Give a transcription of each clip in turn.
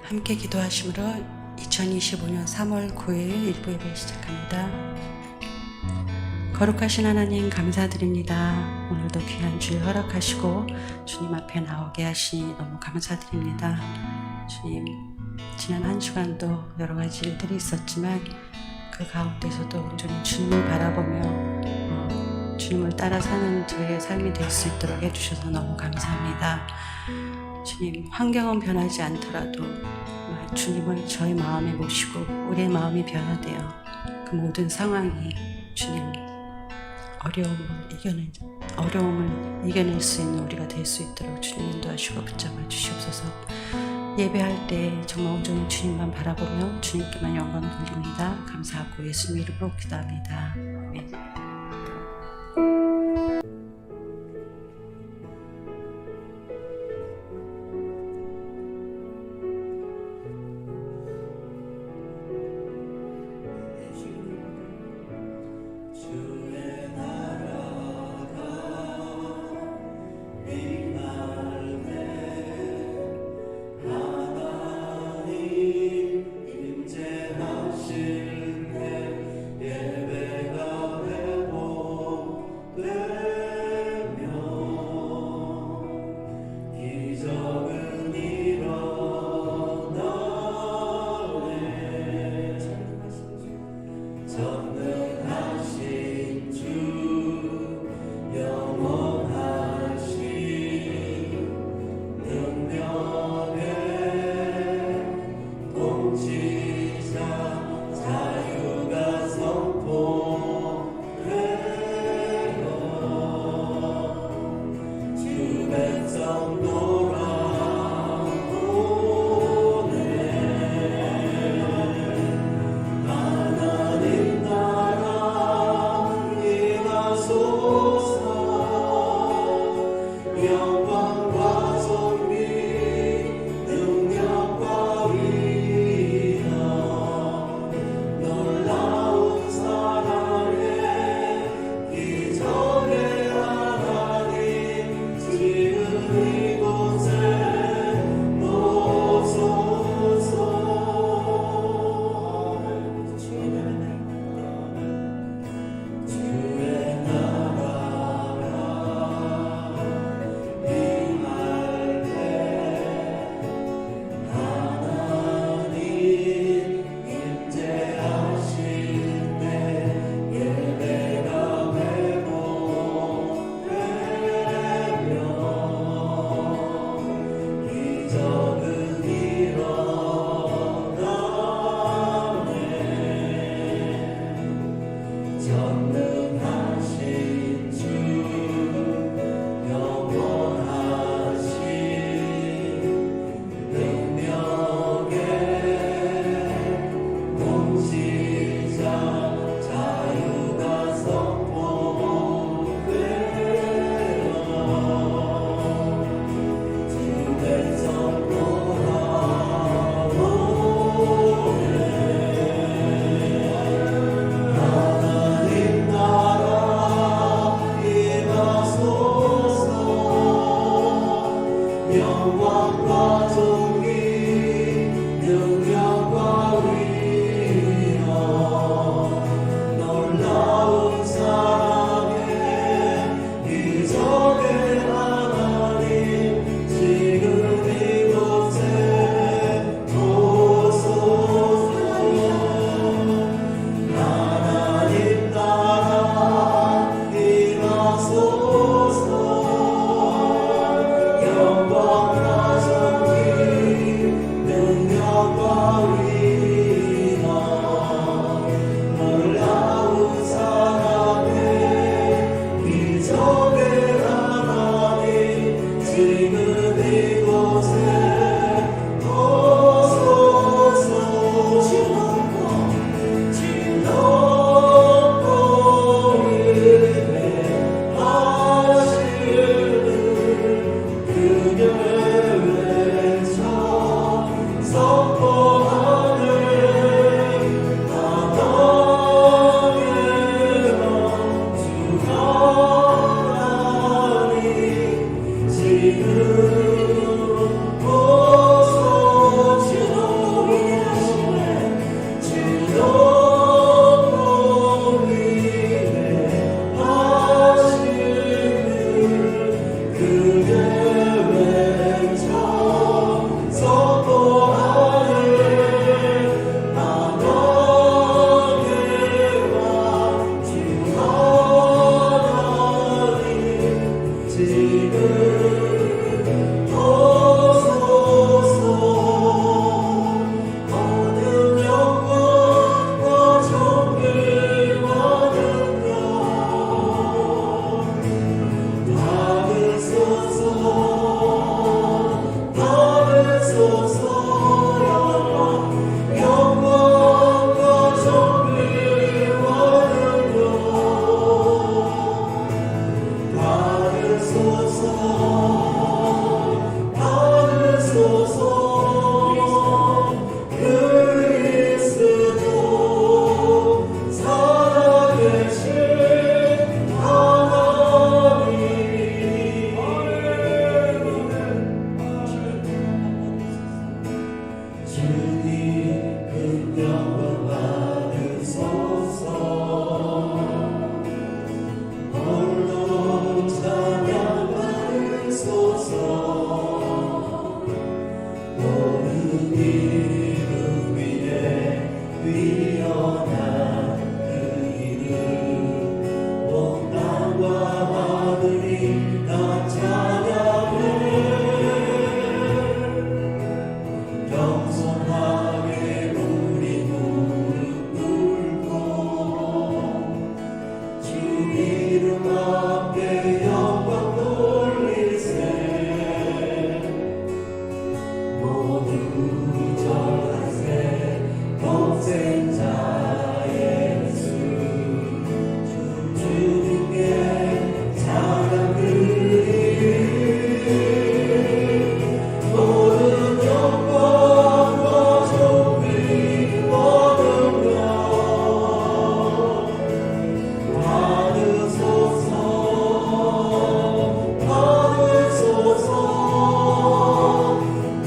함께 기도하심으로 2025년 3월 9일 일부 예배 시작합니다. 거룩하신 하나님 감사드립니다. 오늘도 귀한 주일 허락하시고 주님 앞에 나오게 하시니 너무 감사드립니다. 주님, 지난 한 주간도 여러 가지 일들이 있었지만 그 가운데서도 온전히 주님을 바라보며 주님을 따라 사는 저희의 삶이 될 수 있도록 해주셔서 너무 감사합니다. 주님, 환경은 변하지 않더라도 주님을 저희 마음에 모시고 우리의 마음이 변화되어 그 모든 상황이 주님 어려움을 이겨낼 수 있는 우리가 될 수 있도록 주님 인도하시고 붙잡아 주시옵소서. 예배할 때 정말 온전히 주님만 바라보며 주님께만 영광 돌립니다. 감사하고 예수님 이름으로 기도합니다. 아멘.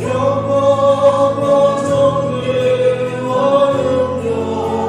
영광과 존귀와 능력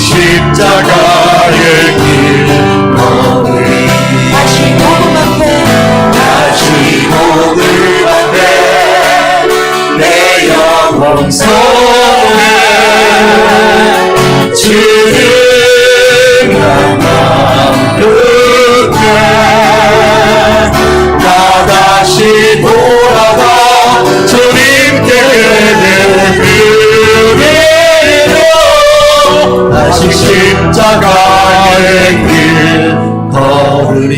십자가에 성소에 주님 나만 그때 나 다시 돌아가 주님께 드리려 다시 십자가의 길 걸으리.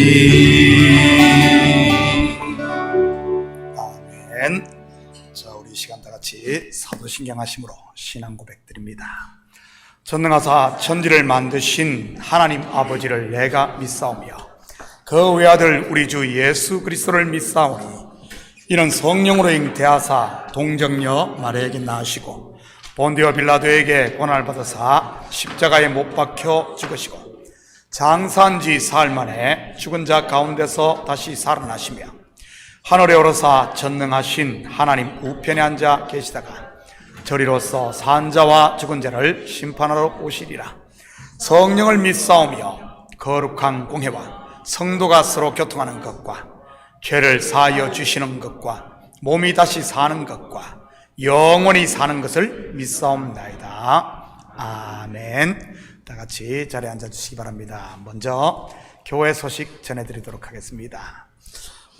아멘. 자, 우리 이 시간 다 같이 사도신경 하심으로 신앙 고백드립니다. 전능하사 천지를 만드신 하나님 아버지를 내가 믿사오며 그 외아들 우리 주 예수 그리스도를 믿사오니 이는 성령으로 잉태하사 동정녀 마리아에게 낳으시고 본디오 빌라도에게 고난을 받으사 십자가에 못 박혀 죽으시고 장사한 지 사흘 만에 죽은 자 가운데서 다시 살아나시며 하늘에 오르사 전능하신 하나님 우편에 앉아 계시다가 저리로서 산 자와 죽은 자를 심판하러 오시리라. 성령을 믿사오며 거룩한 공회와 성도가 서로 교통하는 것과 죄를 사하여 주시는 것과 몸이 다시 사는 것과 영원히 사는 것을 믿사옵나이다. 아멘. 다 같이 자리에 앉아주시기 바랍니다. 먼저 교회 소식 전해드리도록 하겠습니다.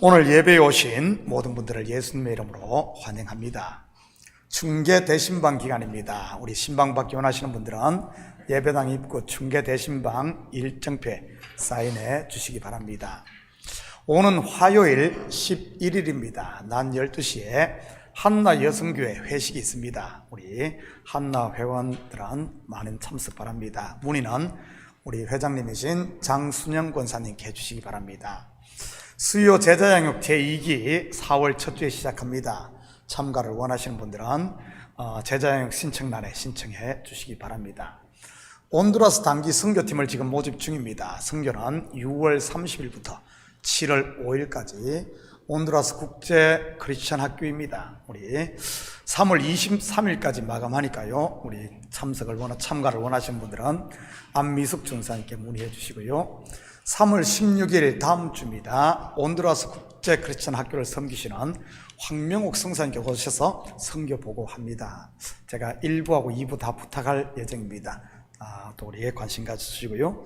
오늘 예배에 오신 모든 분들을 예수님의 이름으로 환영합니다. 중계 대신방 기간입니다. 우리 신방 받기 원하시는 분들은 예배당 입구 중계 대신방 일정표에 사인해 주시기 바랍니다. 오는 화요일 11일입니다. 낮 12시에 한나 여성교회 회식이 있습니다. 우리 한나 회원들은 많은 참석 바랍니다. 문의는 우리 회장님이신 장순영 권사님께 해주시기 바랍니다. 수요 제자양육 제2기 4월 첫 주에 시작합니다. 참가를 원하시는 분들은 제자양육 신청란에 신청해 주시기 바랍니다. 온두라스 단기 선교팀을 지금 모집 중입니다. 선교는 6월 30일부터 7월 5일까지 온두라스 국제 크리스천 학교입니다. 우리 3월 23일까지 마감하니까요. 우리 참가를 원하시는 분들은 안미숙 전사님께 문의해 주시고요. 3월 16일 다음 주입니다. 온두라스 국제 크리스천 학교를 섬기시는 황명옥 성사님께 오셔서 선교 보고합니다. 제가 1부하고 2부 다 부탁할 예정입니다. 또 우리의 관심 가져주시고요.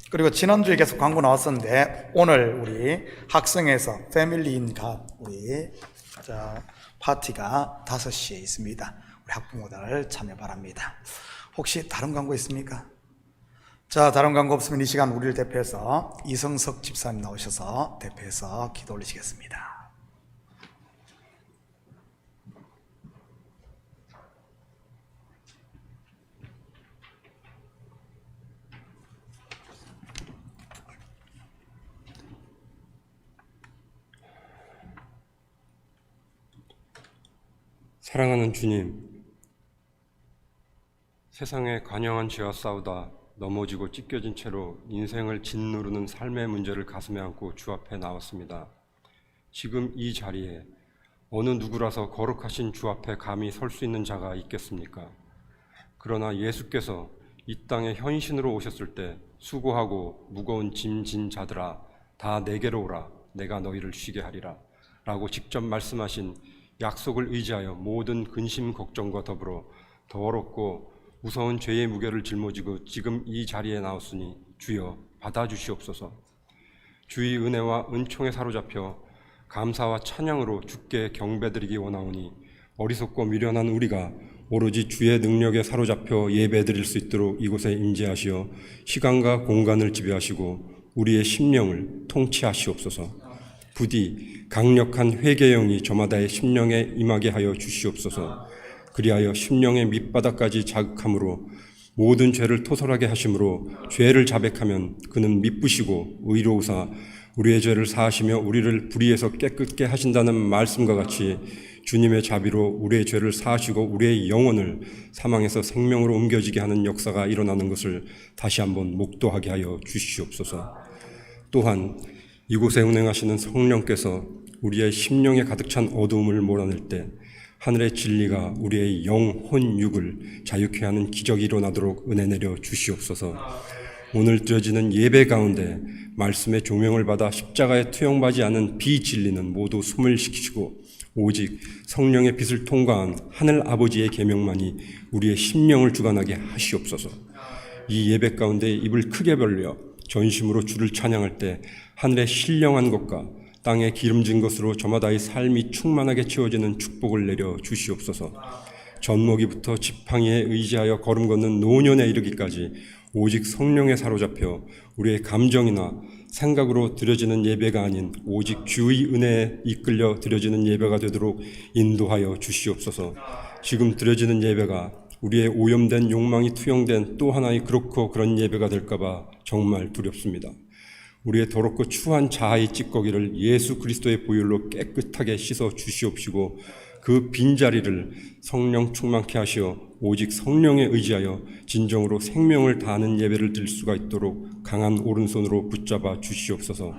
그리고 지난주에 계속 광고 나왔었는데 오늘 우리 학성에서 패밀리 인갓 우리 파티가 5시에 있습니다. 우리 학부모들 참여 바랍니다. 혹시 다른 광고 있습니까? 자, 다른 광고 없으면 이 시간 우리를 대표해서 이성석 집사님 나오셔서 대표해서 기도 올리시겠습니다. 사랑하는 주님, 세상에 관영한 죄와 싸우다 넘어지고 찢겨진 채로 인생을 짓누르는 삶의 문제를 가슴에 안고 주 앞에 나왔습니다. 지금 이 자리에 어느 누구라서 거룩하신 주 앞에 감히 설 수 있는 자가 있겠습니까? 그러나 예수께서 이 땅에 현신으로 오셨을 때 수고하고 무거운 짐 진 자들아 다 내게로 오라 내가 너희를 쉬게 하리라 라고 직접 말씀하신 약속을 의지하여 모든 근심 걱정과 더불어 더럽고 무서운 죄의 무게를 짊어지고 지금 이 자리에 나왔으니 주여 받아주시옵소서. 주의 은혜와 은총에 사로잡혀 감사와 찬양으로 주께 경배드리기 원하오니 어리석고 미련한 우리가 오로지 주의 능력에 사로잡혀 예배드릴 수 있도록 이곳에 임재하시어 시간과 공간을 지배하시고 우리의 심령을 통치하시옵소서. 부디 강력한 회개영이 저마다의 심령에 임하게 하여 주시옵소서. 그리하여 심령의 밑바닥까지 자극함으로 모든 죄를 토설하게 하심으로 죄를 자백하면 그는 미쁘시고 의로우사 우리의 죄를 사하시며 우리를 불의에서 깨끗게 하신다는 말씀과 같이 주님의 자비로 우리의 죄를 사하시고 우리의 영혼을 사망에서 생명으로 옮겨지게 하는 역사가 일어나는 것을 다시 한번 목도하게 하여 주시옵소서. 또한 이곳에 운행하시는 성령께서 우리의 심령에 가득 찬 어두움을 몰아낼 때 하늘의 진리가 우리의 영, 혼, 육을 자유케 하는 기적이 일어나도록 은혜 내려 주시옵소서. 오늘 드려지는 예배 가운데 말씀의 조명을 받아 십자가에 투영받지 않은 비진리는 모두 소멸시키시고 오직 성령의 빛을 통과한 하늘 아버지의 계명만이 우리의 심령을 주관하게 하시옵소서. 이 예배 가운데 입을 크게 벌려 전심으로 주를 찬양할 때 하늘의 신령한 것과 땅에 기름진 것으로 저마다의 삶이 충만하게 채워지는 축복을 내려 주시옵소서. 젖먹이부터 지팡이에 의지하여 걸음 걷는 노년에 이르기까지 오직 성령에 사로잡혀 우리의 감정이나 생각으로 드려지는 예배가 아닌 오직 주의 은혜에 이끌려 드려지는 예배가 되도록 인도하여 주시옵소서. 지금 드려지는 예배가 우리의 오염된 욕망이 투영된 또 하나의 그렇고 그런 예배가 될까봐 정말 두렵습니다. 우리의 더럽고 추한 자아의 찌꺼기를 예수 그리스도의 보혈로 깨끗하게 씻어 주시옵시고 그 빈자리를 성령 충만케 하시어 오직 성령에 의지하여 진정으로 생명을 다하는 예배를 드릴 수가 있도록 강한 오른손으로 붙잡아 주시옵소서.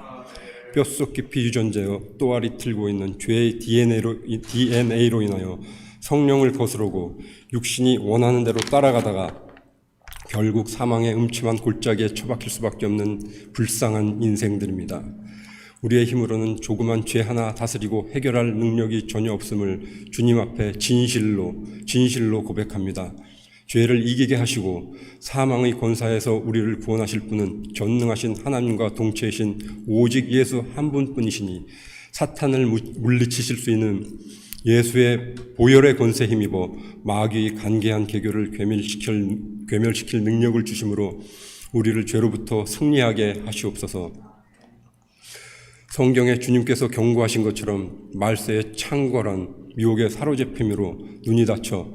뼛속 깊이 유전되어 또알이 틀고 있는 죄의 DNA로 인하여 성령을 거스르고 육신이 원하는 대로 따라가다가 결국 사망의 음침한 골짜기에 처박힐 수밖에 없는 불쌍한 인생들입니다. 우리의 힘으로는 조그만 죄 하나 다스리고 해결할 능력이 전혀 없음을 주님 앞에 진실로 고백합니다. 죄를 이기게 하시고 사망의 권사에서 우리를 구원하실 분은 전능하신 하나님과 동체이신 오직 예수 한 분뿐이시니 사탄을 물리치실 수 있는 예수의 보혈의 권세에 힘입어 마귀의 간계한 계교를 괴멸시킬 능력을 주심으로 우리를 죄로부터 승리하게 하시옵소서. 성경에 주님께서 경고하신 것처럼 말세의 창궐한 미혹에 사로잡힘으로 눈이 닫혀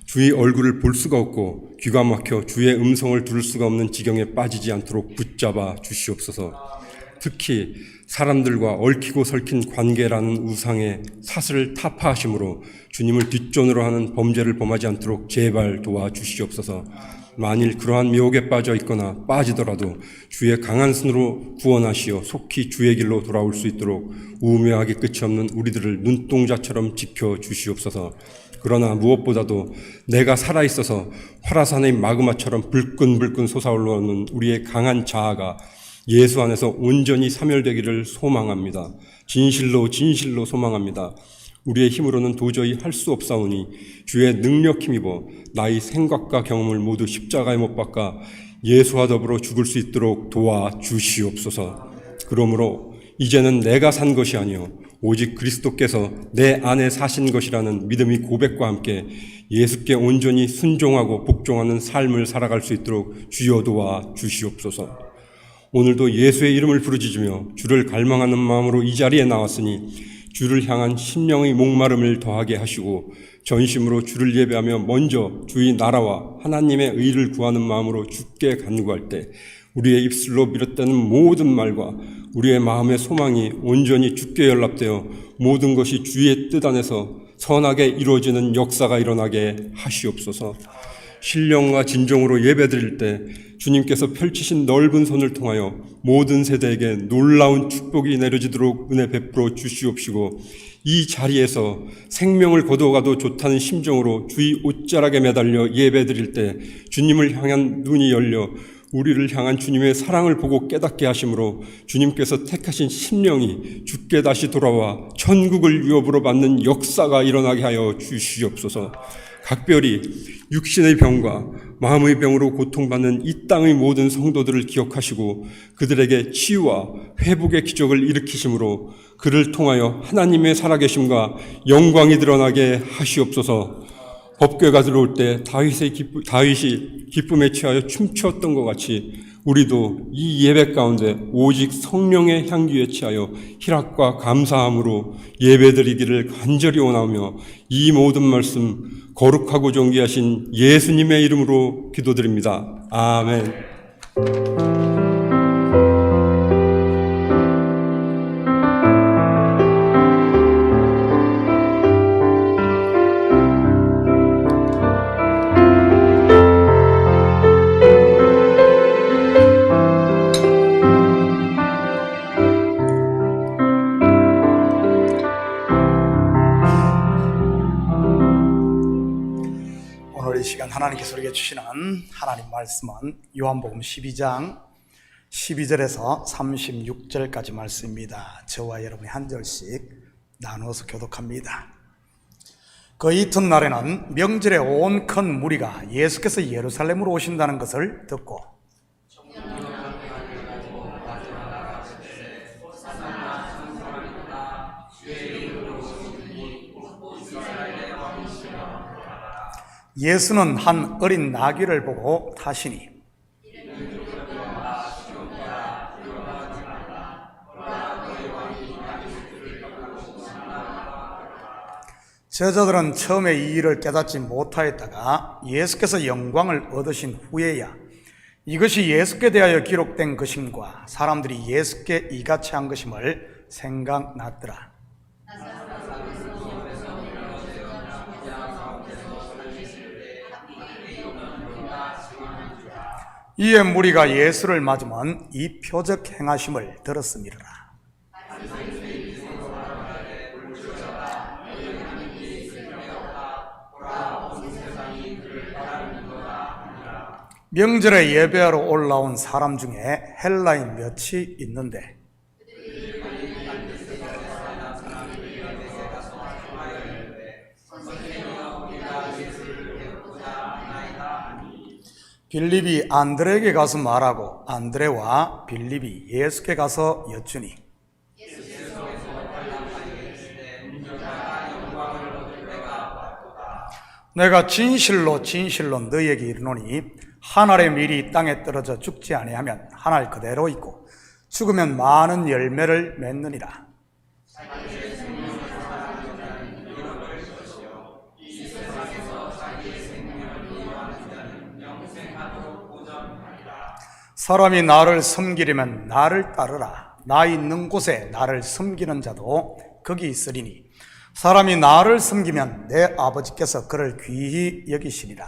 주의 얼굴을 볼 수가 없고 귀가 막혀 주의 음성을 들을 수가 없는 지경에 빠지지 않도록 붙잡아 주시옵소서. 특히 사람들과 얽히고 설킨 관계라는 우상의 사슬을 타파하심으로 주님을 뒷전으로 하는 범죄를 범하지 않도록 제발 도와주시옵소서. 만일 그러한 미혹에 빠져 있거나 빠지더라도 주의 강한 손으로 구원하시어 속히 주의 길로 돌아올 수 있도록 우매하게 끝이 없는 우리들을 눈동자처럼 지켜주시옵소서. 그러나 무엇보다도 내가 살아있어서 화라산의 마그마처럼 불끈불끈 솟아올라오는 우리의 강한 자아가 예수 안에서 온전히 사멸되기를 소망합니다. 진실로 소망합니다. 우리의 힘으로는 도저히 할 수 없사오니 주의 능력 힘입어 나의 생각과 경험을 모두 십자가에 못 박아 예수와 더불어 죽을 수 있도록 도와주시옵소서. 그러므로 이제는 내가 산 것이 아니요 오직 그리스도께서 내 안에 사신 것이라는 믿음의 고백과 함께 예수께 온전히 순종하고 복종하는 삶을 살아갈 수 있도록 주여 도와주시옵소서. 오늘도 예수의 이름을 부르짖으며 주를 갈망하는 마음으로 이 자리에 나왔으니 주를 향한 심령의 목마름을 더하게 하시고 전심으로 주를 예배하며 먼저 주의 나라와 하나님의 의를 구하는 마음으로 주께 간구할 때 우리의 입술로 비롯되는 모든 말과 우리의 마음의 소망이 온전히 주께 연락되어 모든 것이 주의 뜻 안에서 선하게 이루어지는 역사가 일어나게 하시옵소서. 신령과 진정으로 예배드릴 때 주님께서 펼치신 넓은 손을 통하여 모든 세대에게 놀라운 축복이 내려지도록 은혜 베풀어 주시옵시고 이 자리에서 생명을 거둬가도 좋다는 심정으로 주의 옷자락에 매달려 예배드릴 때 주님을 향한 눈이 열려 우리를 향한 주님의 사랑을 보고 깨닫게 하심으로 주님께서 택하신 심령이 주께 다시 돌아와 천국을 유업으로 받는 역사가 일어나게 하여 주시옵소서. 각별히 육신의 병과 마음의 병으로 고통받는 이 땅의 모든 성도들을 기억하시고 그들에게 치유와 회복의 기적을 일으키심으로 그를 통하여 하나님의 살아계심과 영광이 드러나게 하시옵소서. 법궤가 들어올 때 다윗이 기쁨에 취하여 춤추었던 것 같이 우리도 이 예배 가운데 오직 성령의 향기에 취하여 희락과 감사함으로 예배드리기를 간절히 원하며 이 모든 말씀 거룩하고 존귀하신 예수님의 이름으로 기도드립니다. 아멘. 오늘 이 시간 하나님께서 우리에게 주시는 하나님 말씀은 요한복음 12장 12절에서 36절까지 말씀입니다. 저와 여러분이 한 절씩 나누어서 교독합니다. 그 이튿날에는 명절에 온 큰 무리가 예수께서 예루살렘으로 오신다는 것을 듣고 예수는 한 어린 나귀를 보고 타시니 제자들은 처음에 이 일을 깨닫지 못하였다가 예수께서 영광을 얻으신 후에야 이것이 예수께 대하여 기록된 것임과 사람들이 예수께 이같이 한 것임을 생각났더라. 이에 무리가 예수를 맞으면 이 표적 행하심을 들었음이라. 명절에 예배하러 올라온 사람 중에 헬라인 몇이 있는데 빌립이 안드레에게 가서 말하고 안드레와 빌립이 예수께 가서 여쭈니 내가 진실로 진실로 너희에게 이르노니 한 알의 밀이 땅에 떨어져 죽지 아니하면 한 알 그대로 있고 죽으면 많은 열매를 맺느니라. 사람이 나를 섬기려면 나를 따르라. 나 있는 곳에 나를 섬기는 자도 거기 있으리니 사람이 나를 섬기면 내 아버지께서 그를 귀히 여기시리라.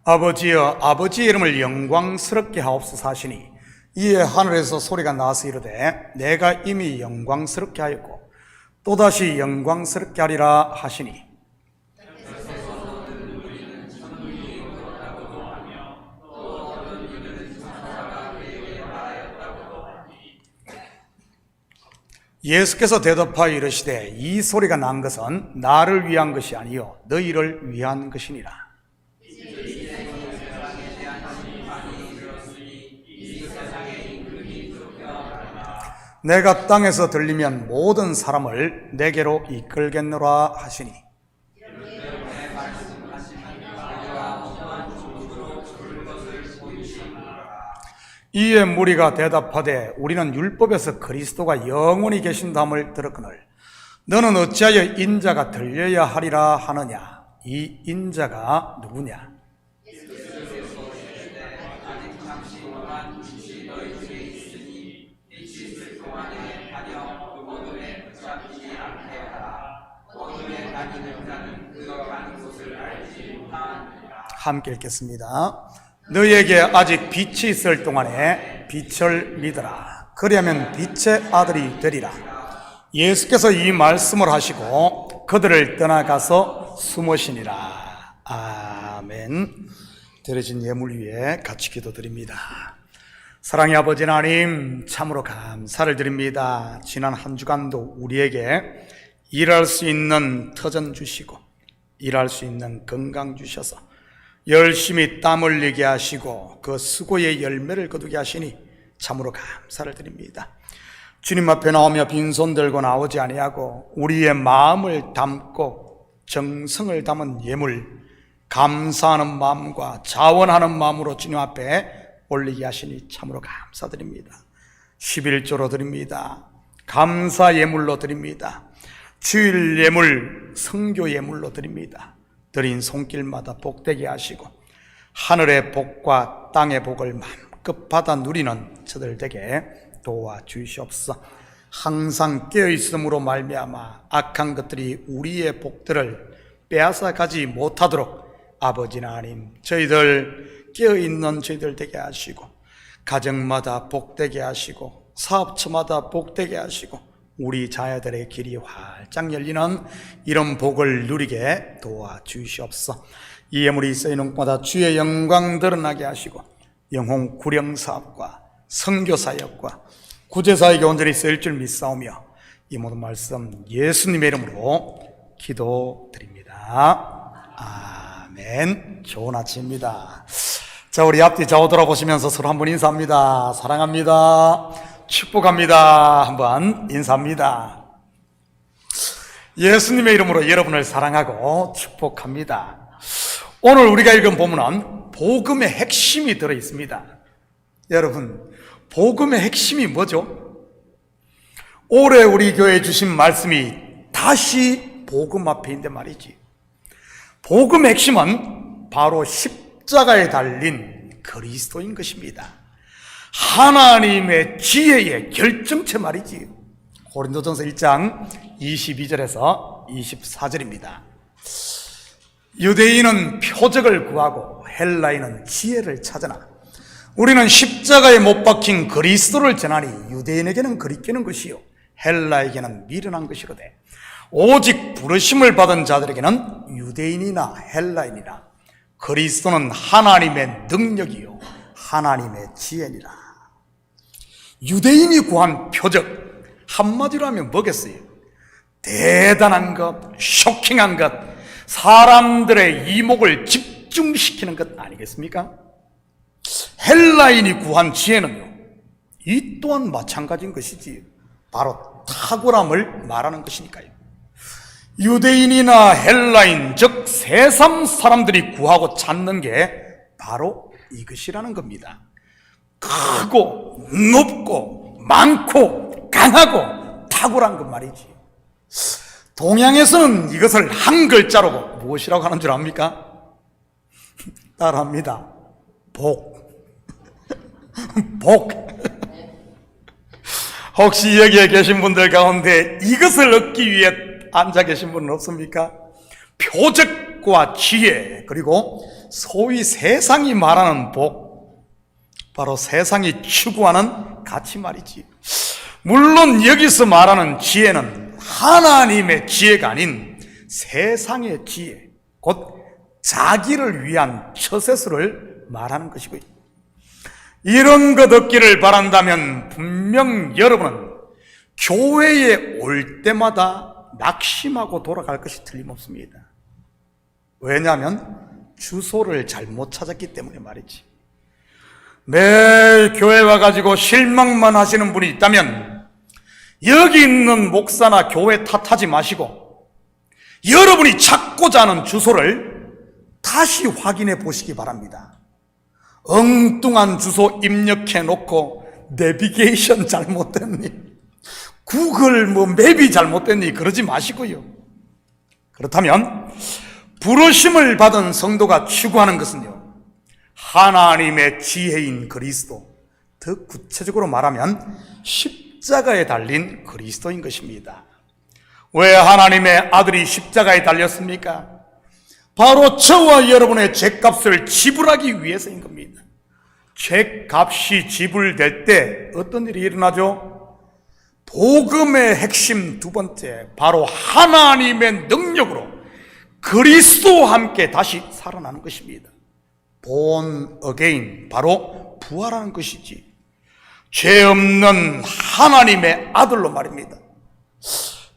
아버지여 아버지의 이름을 영광스럽게 하옵소서 하시니 이에 하늘에서 소리가 나서 이르되 내가 이미 영광스럽게 하였고 또다시 영광스럽게 하리라 하시니 예수께서 대답하여 이르시되 이 소리가 난 것은 나를 위한 것이 아니요 너희를 위한 것이니라. 내가 땅에서 들리면 모든 사람을 내게로 이끌겠노라 하시니 이에 무리가 대답하되 우리는 율법에서 그리스도가 영원히 계신다함을 들었거늘 너는 어찌하여 인자가 들려야 하리라 하느냐. 이 인자가 누구냐? 함께 읽겠습니다. 너희에게 아직 빛이 있을 동안에 빛을 믿어라. 그리하면 빛의 아들이 되리라. 예수께서 이 말씀을 하시고 그들을 떠나가서 숨으시니라. 아멘. 드려진 예물 위에 같이 기도드립니다. 사랑의 아버지 하나님, 참으로 감사를 드립니다. 지난 한 주간도 우리에게 일할 수 있는 터전 주시고 일할 수 있는 건강 주셔서 열심히 땀 흘리게 하시고 그 수고의 열매를 거두게 하시니 참으로 감사를 드립니다. 주님 앞에 나오며 빈손 들고 나오지 아니하고 우리의 마음을 담고 정성을 담은 예물, 감사하는 마음과 자원하는 마음으로 주님 앞에 올리게 하시니 참으로 감사드립니다. 11조로 드립니다. 감사 예물로 드립니다. 주일 예물, 성교 예물로 드립니다. 드린 손길마다 복되게 하시고 하늘의 복과 땅의 복을 마음껏 받아 누리는 저들 되게 도와주시옵소서. 항상 깨어있음으로 말미암아 악한 것들이 우리의 복들을 빼앗아 가지 못하도록 아버지 하나님, 저희들 깨어있는 저희들 되게 하시고 가정마다 복되게 하시고 사업처마다 복되게 하시고 우리 자녀들의 길이 활짝 열리는 이런 복을 누리게 도와주시옵소서. 이 예물이 쓰이는 곳마다 주의 영광 드러나게 하시고 영혼 구령 사업과 선교 사역과 구제사에게 온전히 쓰일 줄 믿사오며 이 모든 말씀 예수님의 이름으로 기도드립니다. 아멘. 좋은 아침입니다. 자, 우리 앞뒤 좌우 돌아보시면서 서로 한번 인사합니다. 사랑합니다. 축복합니다. 한번 인사합니다. 예수님의 이름으로 여러분을 사랑하고 축복합니다. 오늘 우리가 읽은 본문은 복음의 핵심이 들어 있습니다. 여러분, 복음의 핵심이 뭐죠? 올해 우리 교회에 주신 말씀이 다시 복음 앞에 있는데 말이지. 복음의 핵심은 바로 십자가에 달린 그리스도인 것입니다. 하나님의 지혜의 결정체 말이지. 고린도전서 1장 22절에서 24절입니다. 유대인은 표적을 구하고 헬라인은 지혜를 찾으나 우리는 십자가에 못 박힌 그리스도를 전하니 유대인에게는 그리끼는 것이요 헬라에게는 미련한 것이로되 오직 부르심을 받은 자들에게는 유대인이나 헬라인이나 그리스도는 하나님의 능력이요 하나님의 지혜니라. 유대인이 구한 표적, 한마디로 하면 뭐겠어요? 대단한 것, 쇼킹한 것, 사람들의 이목을 집중시키는 것 아니겠습니까? 헬라인이 구한 지혜는요, 이 또한 마찬가지인 것이지. 바로 탁월함을 말하는 것이니까요. 유대인이나 헬라인, 즉 세상 사람들이 구하고 찾는 게 바로 이것이라는 겁니다. 크고 높고 많고 강하고 탁월한 것 말이지. 동양에서는 이것을 한 글자로 무엇이라고 하는 줄 압니까? 따라합니다. 복. 복. 혹시 여기에 계신 분들 가운데 이것을 얻기 위해 앉아 계신 분은 없습니까? 표적과 지혜, 그리고 소위 세상이 말하는 복, 바로 세상이 추구하는 가치 말이지. 물론 여기서 말하는 지혜는 하나님의 지혜가 아닌 세상의 지혜, 곧 자기를 위한 처세술을 말하는 것이고요. 이런 것 얻기를 바란다면 분명 여러분은 교회에 올 때마다 낙심하고 돌아갈 것이 틀림없습니다. 왜냐하면 주소를 잘못 찾았기 때문에 말이지. 매일 교회 와가지고 실망만 하시는 분이 있다면 여기 있는 목사나 교회 탓하지 마시고 여러분이 찾고자 하는 주소를 다시 확인해 보시기 바랍니다. 엉뚱한 주소 입력해 놓고 내비게이션 잘못됐니? 구글 맵이 잘못됐니? 그러지 마시고요. 그렇다면 부르심을 받은 성도가 추구하는 것은요, 하나님의 지혜인 그리스도, 더 구체적으로 말하면 십자가에 달린 그리스도인 것입니다. 왜 하나님의 아들이 십자가에 달렸습니까? 바로 저와 여러분의 죄값을 지불하기 위해서인 겁니다. 죄값이 지불될 때 어떤 일이 일어나죠? 복음의 핵심 두 번째, 바로 하나님의 능력으로 그리스도와 함께 다시 살아나는 것입니다. born again, 바로 부활하는 것이지. 죄 없는 하나님의 아들로 말입니다.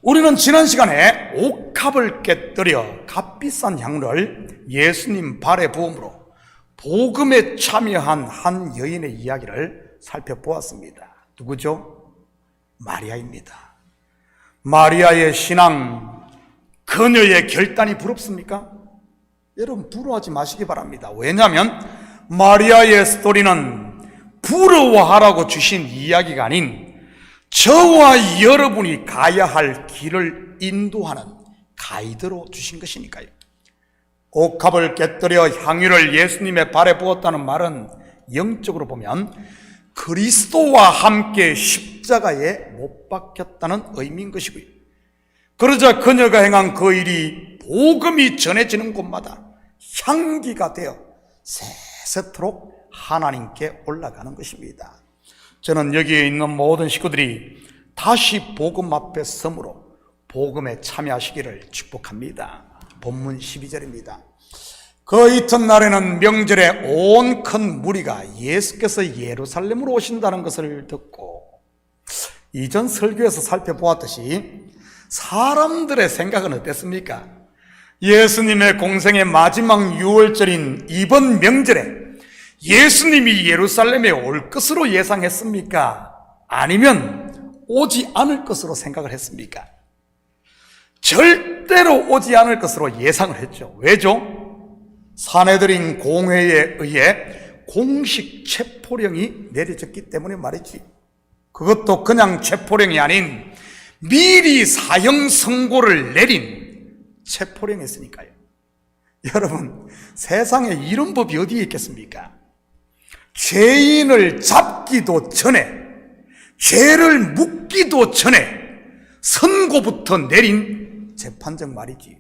우리는 지난 시간에 옥합을 깨뜨려 값비싼 향로를 예수님 발에 부음으로 복음에 참여한 한 여인의 이야기를 살펴보았습니다. 누구죠? 마리아입니다. 마리아의 신앙, 그녀의 결단이 부럽습니까? 여러분 부러워하지 마시기 바랍니다. 왜냐하면 마리아의 스토리는 부러워하라고 주신 이야기가 아닌 저와 여러분이 가야 할 길을 인도하는 가이드로 주신 것이니까요. 옥합을 깨뜨려 향유를 예수님의 발에 부었다는 말은 영적으로 보면 그리스도와 함께 십자가에 못 박혔다는 의미인 것이고요. 그러자 그녀가 행한 그 일이 복음이 전해지는 곳마다 향기가 되어 세세토록 하나님께 올라가는 것입니다. 저는 여기에 있는 모든 식구들이 다시 복음 앞에 섬으로 복음에 참여하시기를 축복합니다. 본문 12절입니다. 그 이튿날에는 명절에 온 큰 무리가 예수께서 예루살렘으로 오신다는 것을 듣고, 이전 설교에서 살펴보았듯이 사람들의 생각은 어땠습니까? 예수님의 공생의 마지막 6월절인 이번 명절에 예수님이 예루살렘에 올 것으로 예상했습니까? 아니면 오지 않을 것으로 생각을 했습니까? 절대로 오지 않을 것으로 예상을 했죠. 왜죠? 사내들인 공회에 의해 공식 체포령이 내려졌기 때문에 말이지. 그것도 그냥 체포령이 아닌 미리 사형 선고를 내린 체포령이었으니까요. 여러분, 세상에 이런 법이 어디에 있겠습니까? 죄인을 잡기도 전에, 죄를 묻기도 전에 선고부터 내린 재판정 말이지.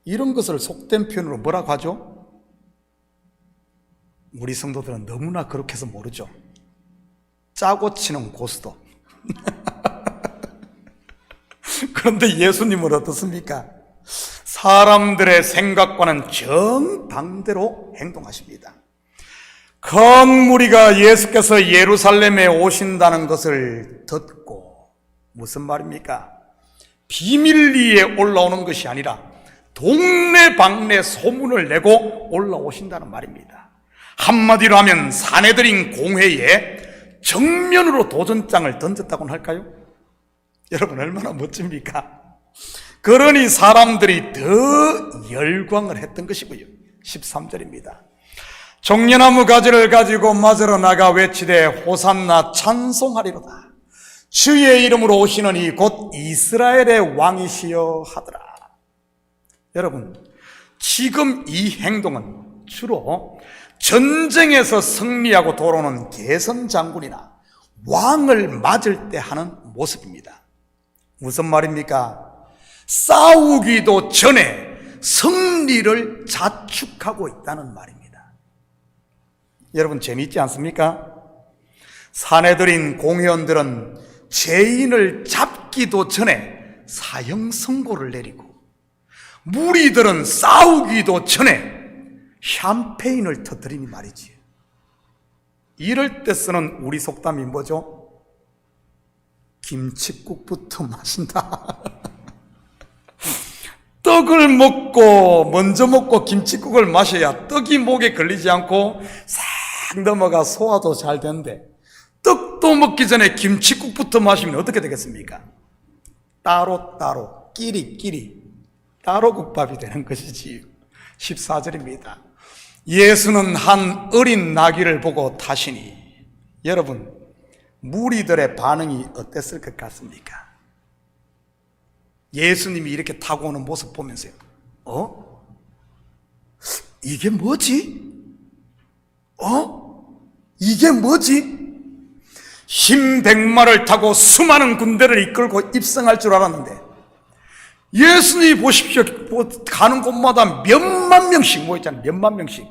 이런 것을 속된 표현으로 뭐라고 하죠? 우리 성도들은 너무나 그렇게 해서 모르죠. 짜고 치는 고스톱. 그런데 예수님은 어떻습니까? 사람들의 생각과는 정반대로 행동하십니다. 큰 무리가 예수께서 예루살렘에 오신다는 것을 듣고, 무슨 말입니까? 비밀리에 올라오는 것이 아니라 동네방네 소문을 내고 올라오신다는 말입니다. 한마디로 하면 사내들인 공회에 정면으로 도전장을 던졌다고는 할까요? 여러분, 얼마나 멋집니까? 그러니 사람들이 더 열광을 했던 것이고요. 13절입니다. 종려나무 가지를 가지고 맞으러 나가 외치되 호산나 찬송하리로다. 주의 이름으로 오시는 이 곧 이스라엘의 왕이시여 하더라. 여러분, 지금 이 행동은 주로 전쟁에서 승리하고 돌아오는 개선 장군이나 왕을 맞을 때 하는 모습입니다. 무슨 말입니까? 싸우기도 전에 승리를 자축하고 있다는 말입니다. 여러분, 재미있지 않습니까? 사내들인 공회원들은 죄인을 잡기도 전에 사형 선고를 내리고, 무리들은 싸우기도 전에 샴페인을 터뜨리니 말이지. 이럴 때 쓰는 우리 속담이 뭐죠? 김칫국부터 마신다. 떡을 먹고, 먼저 먹고 김칫국을 마셔야 떡이 목에 걸리지 않고 싹 넘어가 소화도 잘 되는데, 떡도 먹기 전에 김칫국부터 마시면 어떻게 되겠습니까? 따로 끼리 따로 국밥이 되는 것이지. 14절입니다. 예수는 한 어린 나귀를 보고 타시니, 여러분, 무리들의 반응이 어땠을 것 같습니까? 예수님이 이렇게 타고 오는 모습 보면서요, 이게 뭐지? 이게 뭐지? 흰 백마를 타고 수많은 군대를 이끌고 입성할 줄 알았는데, 예수님이 보십시오. 가는 곳마다 몇만 명씩 모였잖아요. 몇만 명씩.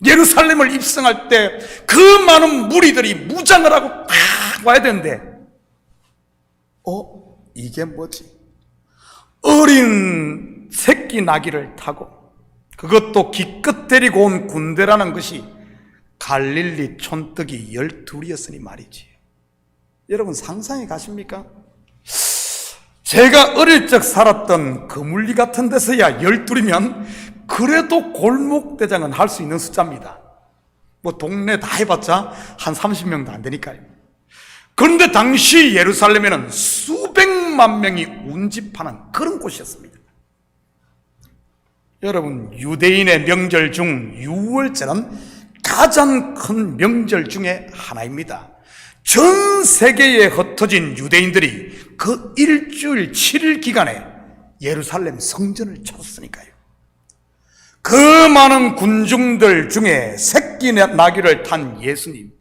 예루살렘을 입성할 때 그 많은 무리들이 무장을 하고 팍 와야 되는데, 이게 뭐지? 어린 새끼 나귀를 타고, 그것도 기껏 데리고 온 군대라는 것이 갈릴리 촌뜨기 12이었으니 말이지. 여러분, 상상해 가십니까? 제가 어릴 적 살았던 거물리 같은 데서야 12이면 그래도 골목대장은 할 수 있는 숫자입니다. 뭐 동네 다 해봤자 한 30명도 안 되니까요. 그런데 당시 예루살렘에는 수백만 명이 운집하는 그런 곳이었습니다. 여러분, 유대인의 명절 중 6월절은 가장 큰 명절 중에 하나입니다. 전 세계에 흩어진 유대인들이 그 일주일 7일 기간에 예루살렘 성전을 찾았으니까요. 그 많은 군중들 중에 새끼 나귀를 탄 예수님,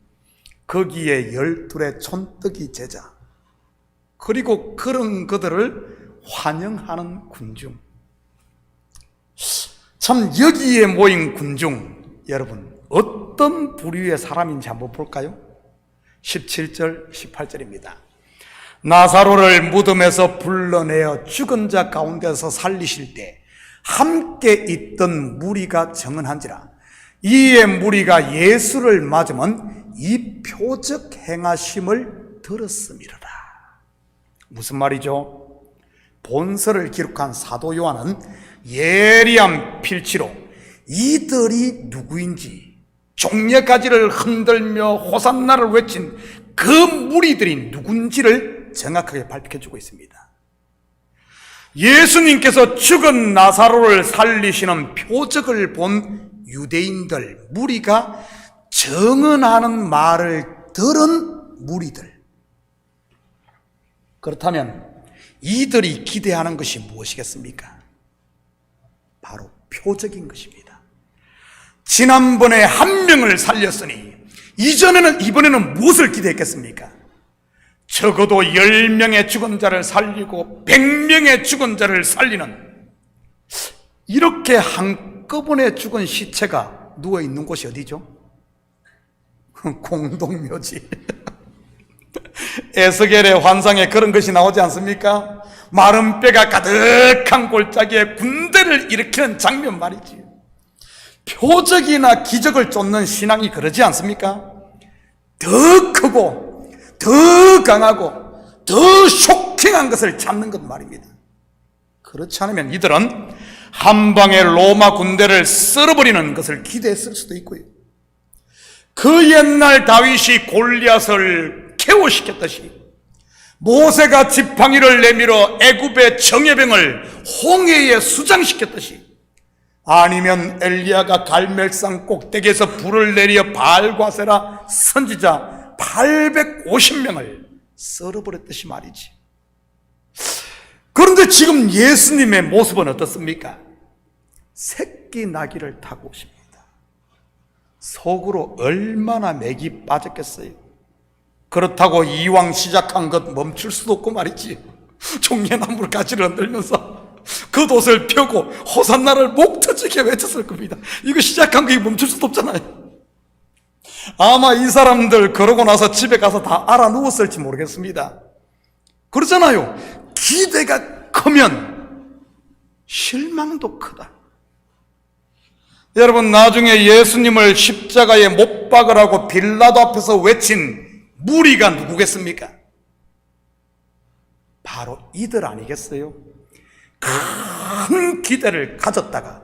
거기에 12의 촌뜨기 제자, 그리고 그런 그들을 환영하는 군중. 참, 여기에 모인 군중, 여러분, 어떤 부류의 사람인지 한번 볼까요? 17절, 18절입니다. 나사로를 무덤에서 불러내어 죽은 자 가운데서 살리실 때 함께 있던 무리가 정언한지라. 이에 무리가 예수를 맞으면 이 표적 행하심을 들었음이로라. 무슨 말이죠? 본서를 기록한 사도 요한은 예리한 필치로 이들이 누구인지, 종려가지를 흔들며 호산나를 외친 그 무리들이 누군지를 정확하게 밝혀주고 있습니다. 예수님께서 죽은 나사로를 살리시는 표적을 본 유대인들, 무리가 정언하는 말을 들은 무리들. 그렇다면 이들이 기대하는 것이 무엇이겠습니까? 바로 표적인 것입니다. 지난번에 한 명을 살렸으니 이번에는 무엇을 기대했겠습니까? 적어도 10명의 죽은 자를 살리고 100명의 죽은 자를 살리는, 이렇게 한꺼번에 죽은 시체가 누워있는 곳이 어디죠? 공동묘지. 에스겔의 환상에 그런 것이 나오지 않습니까? 마른 뼈가 가득한 골짜기에 군대를 일으키는 장면 말이지. 표적이나 기적을 쫓는 신앙이 그러지 않습니까? 더 크고 더 강하고 더 쇼킹한 것을 찾는 것 말입니다. 그렇지 않으면 이들은 한 방에 로마 군대를 쓸어버리는 것을 기대했을 수도 있고요. 그 옛날 다윗이 골리앗을 KO시켰듯이, 모세가 지팡이를 내밀어 애굽의 정예병을 홍해에 수장시켰듯이, 아니면 엘리야가 갈멜산 꼭대기에서 불을 내려 바알과세라 선지자 850명을 썰어버렸듯이 말이지. 그런데 지금 예수님의 모습은 어떻습니까? 새끼 나귀를 타고 오십니다. 속으로 얼마나 맥이 빠졌겠어요. 그렇다고 이왕 시작한 것 멈출 수도 없고 말이지. 종려나무를 가지를 흔들면서 그 돛을 펴고 호산나를 목 터지게 외쳤을 겁니다. 이거 시작한 게 멈출 수도 없잖아요. 아마 이 사람들 그러고 나서 집에 가서 다 알아 누웠을지 모르겠습니다. 그러잖아요. 기대가 크면 실망도 크다. 여러분, 나중에 예수님을 십자가에 못 박으라고 빌라도 앞에서 외친 무리가 누구겠습니까? 바로 이들 아니겠어요? 큰 기대를 가졌다가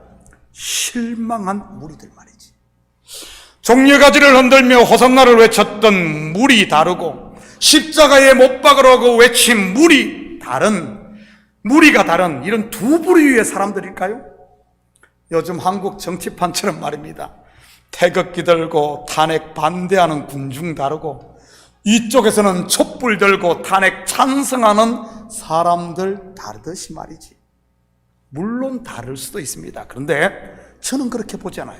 실망한 무리들 말이지. 종려가지를 흔들며 호산나를 외쳤던 물이 다르고, 십자가에 못 박으라고 외친 무리가 다른 이런 두 부류의 사람들일까요? 요즘 한국 정치판처럼 말입니다. 태극기 들고 탄핵 반대하는 군중 다르고, 이쪽에서는 촛불 들고 탄핵 찬성하는 사람들 다르듯이 말이지. 물론 다를 수도 있습니다. 그런데 저는 그렇게 보지 않아요.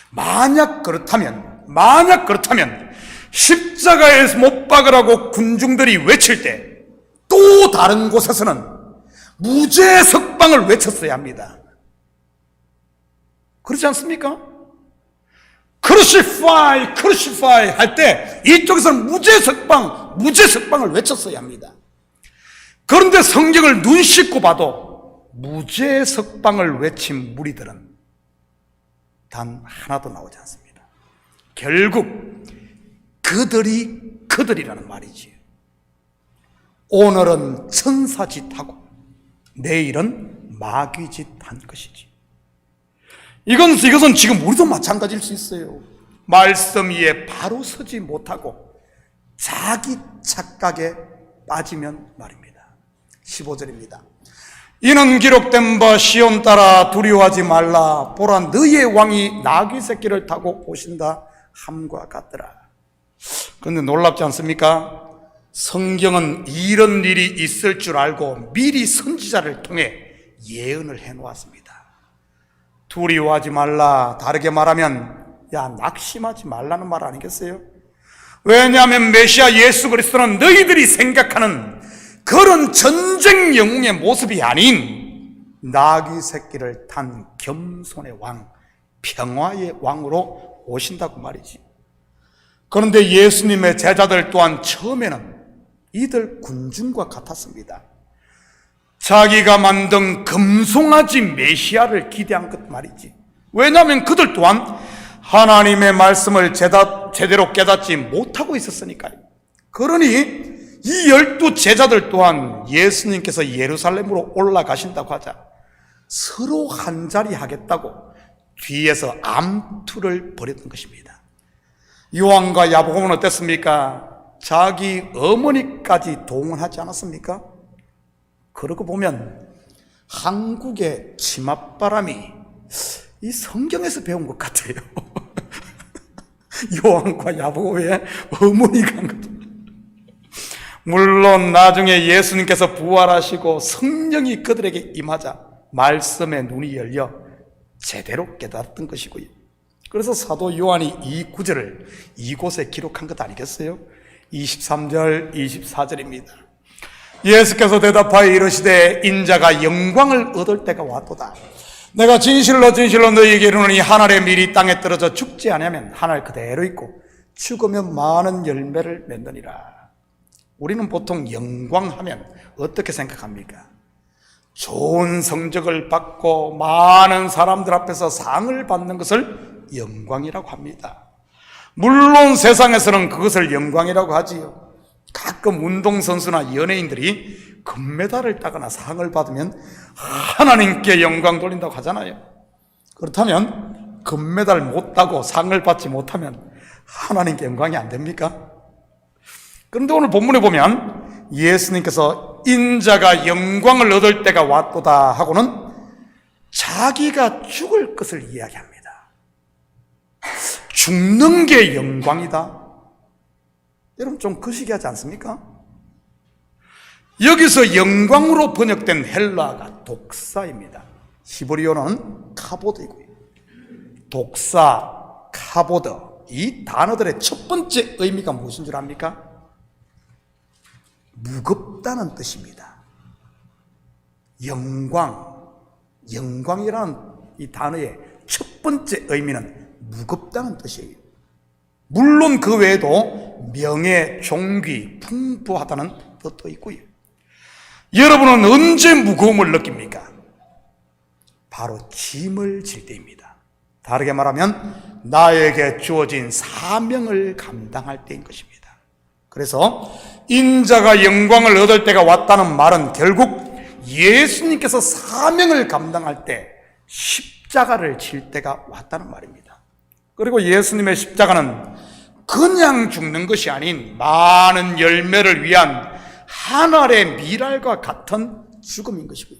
만약 그렇다면 십자가에서 못 박으라고 군중들이 외칠 때 또 다른 곳에서는 무죄 석방을 외쳤어야 합니다. 그렇지 않습니까? 크루시파이 할 때 이쪽에서는 무죄 석방을 외쳤어야 합니다. 그런데 성경을 눈 씻고 봐도 무죄 석방을 외친 무리들은 단 하나도 나오지 않습니다. 결국 그들이라는 말이지. 오늘은 천사짓하고 내일은 마귀짓한 것이지. 이것은 지금 우리도 마찬가지일 수 있어요. 말씀 위에 바로 서지 못하고 자기 착각에 빠지면 말입니다. 15절입니다. 이는 기록된 바 시온 따라 두려워하지 말라. 보라, 너희의 왕이 나귀 새끼를 타고 오신다 함과 같더라. 그런데 놀랍지 않습니까? 성경은 이런 일이 있을 줄 알고 미리 선지자를 통해 예언을 해놓았습니다. 두려워하지 말라, 다르게 말하면 낙심하지 말라는 말 아니겠어요? 왜냐하면 메시아 예수 그리스도는 너희들이 생각하는 그런 전쟁 영웅의 모습이 아닌 나귀 새끼를 탄 겸손의 왕, 평화의 왕으로 오신다고 말이지. 그런데 예수님의 제자들 또한 처음에는 이들 군중과 같았습니다. 자기가 만든 금송아지 메시아를 기대한 것 말이지. 왜냐하면 그들 또한 하나님의 말씀을 제대로 깨닫지 못하고 있었으니까요. 그러니 이 12 제자들 또한 예수님께서 예루살렘으로 올라가신다고 하자 서로 한자리 하겠다고 뒤에서 암투를 벌였던 것입니다. 요한과 야고보는 어땠습니까? 자기 어머니까지 동원하지 않았습니까? 그러고 보면 한국의 치맛바람이 이 성경에서 배운 것 같아요. 요한과 야고보의 어머니가 한 거죠. 물론 나중에 예수님께서 부활하시고 성령이 그들에게 임하자 말씀의 눈이 열려 제대로 깨달았던 것이고요. 그래서 사도 요한이 이 구절을 이곳에 기록한 것 아니겠어요? 23절, 24절입니다. 예수께서 대답하여 이르시되 인자가 영광을 얻을 때가 왔도다. 내가 진실로 진실로 너희에게 이르노니 하늘의 밀이 땅에 떨어져 죽지 않으면 하늘 그대로 있고 죽으면 많은 열매를 맺느니라. 우리는 보통 영광하면 어떻게 생각합니까? 좋은 성적을 받고 많은 사람들 앞에서 상을 받는 것을 영광이라고 합니다. 물론 세상에서는 그것을 영광이라고 하지요. 가끔 운동선수나 연예인들이 금메달을 따거나 상을 받으면 하나님께 영광 돌린다고 하잖아요. 그렇다면 금메달 못 따고 상을 받지 못하면 하나님께 영광이 안 됩니까? 그런데 오늘 본문에 보면 예수님께서 인자가 영광을 얻을 때가 왔도다 하고는 자기가 죽을 것을 이야기합니다. 죽는 게 영광이다. 여러분 좀 거시기하지 않습니까? 여기서 영광으로 번역된 헬라어가 독사입니다. 히브리어는 카보드이고요. 독사, 카보드, 이 단어들의 첫 번째 의미가 무엇인 줄 압니까? 무겁다는 뜻입니다. 영광이라는 이 단어의 첫 번째 의미는 무겁다는 뜻이에요. 물론 그 외에도 명예, 존귀, 풍부하다는 뜻도 있고요. 여러분은 언제 무거움을 느낍니까? 바로 짐을 질 때입니다. 다르게 말하면 나에게 주어진 사명을 감당할 때인 것입니다. 그래서 인자가 영광을 얻을 때가 왔다는 말은 결국 예수님께서 사명을 감당할 때 십자가를 질 때가 왔다는 말입니다. 그리고 예수님의 십자가는 그냥 죽는 것이 아닌 많은 열매를 위한 하늘의 미랄과 같은 죽음인 것이고요.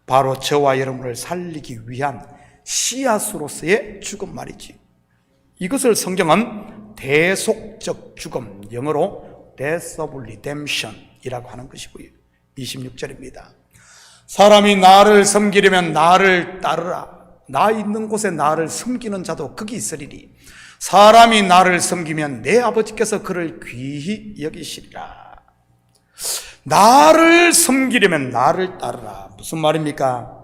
바로 저와 여러분을 살리기 위한 씨앗으로서의 죽음 말이지. 이것을 성경은 대속적 죽음, 영어로 death of redemption 이라고 하는 것이고요. 26절입니다. 사람이 나를 섬기려면 나를 따르라. 나 있는 곳에 나를 섬기는 자도 거기 있으리니 사람이 나를 섬기면 내 아버지께서 그를 귀히 여기시리라. 나를 섬기려면 나를 따르라. 무슨 말입니까?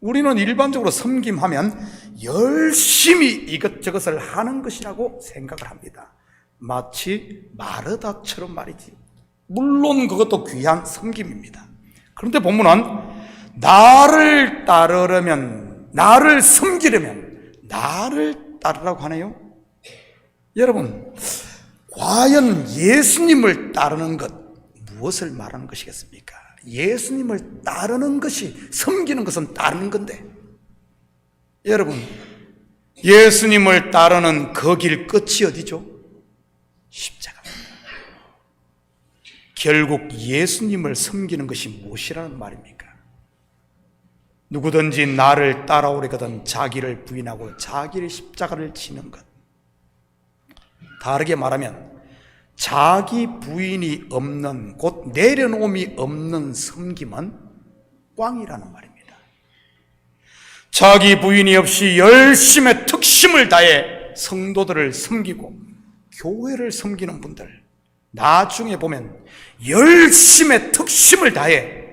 우리는 일반적으로 섬김하면 열심히 이것저것을 하는 것이라고 생각을 합니다. 마치 마르다처럼 말이지. 물론 그것도 귀한 섬김입니다. 그런데 본문은 나를 따르려면, 나를 섬기려면 나를 따르라고 하네요. 여러분, 과연 예수님을 따르는 것 무엇을 말하는 것이겠습니까? 예수님을 따르는 것이, 섬기는 것은 따르는 건데, 여러분, 예수님을 따르는 그 길 끝이 어디죠? 십자가입니다. 결국 예수님을 섬기는 것이 무엇이라는 말입니까? 누구든지 나를 따라오려거든 자기를 부인하고 자기의 십자가를 지는 것. 다르게 말하면 자기 부인이 없는, 곧 내려놓음이 없는 섬김은 꽝이라는 말입니다. 자기 부인이 없이 열심의 특심을 다해 성도들을 섬기고 교회를 섬기는 분들, 나중에 보면 열심의 특심을 다해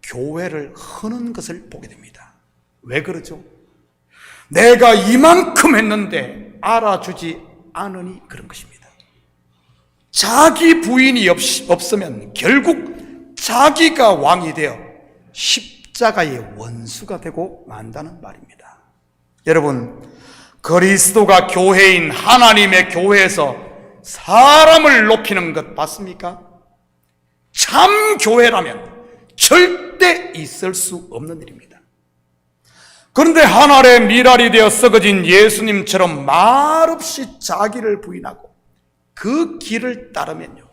교회를 허는 것을 보게 됩니다. 왜 그러죠? 내가 이만큼 했는데 알아주지 않으니 그런 것입니다. 자기 부인이 없으면 결국 자기가 왕이 되어 십자가의 원수가 되고 만다는 말입니다. 여러분, 그리스도가 교회인 하나님의 교회에서 사람을 높이는 것 봤습니까? 참 교회라면 절대 있을 수 없는 일입니다. 그런데 한 알의 밀알이 되어 썩어진 예수님처럼 말없이 자기를 부인하고 그 길을 따르면요,